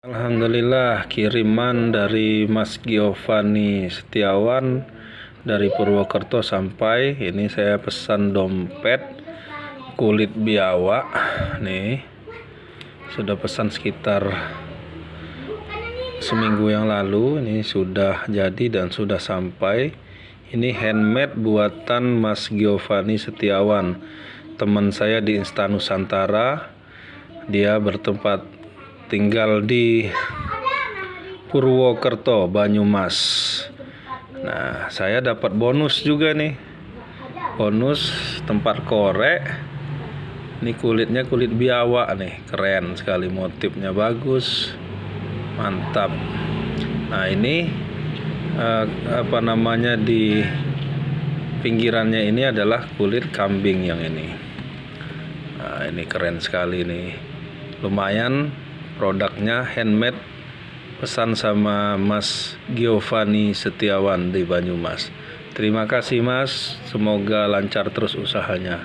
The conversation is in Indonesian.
Alhamdulillah, kiriman dari Mas Giovanni Setiawan dari Purwokerto sampai. Ini saya pesan dompet kulit biawak nih, sudah pesan sekitar seminggu yang lalu. Ini sudah jadi dan sudah sampai. Ini handmade buatan Mas Giovanni Setiawan, teman saya di Instan Nusantara. Dia bertempat tinggal di Purwokerto, Banyumas. Nah, saya dapat bonus juga nih. Bonus tempat korek. Ini kulitnya kulit biawak nih, keren sekali, motifnya bagus, mantap. Nah, ini di pinggirannya ini adalah kulit kambing yang ini. Nah, ini keren sekali nih. Lumayan produknya, handmade, pesan sama Mas Giovanni Setiawan di Banyumas. Terima kasih Mas, semoga lancar terus usahanya.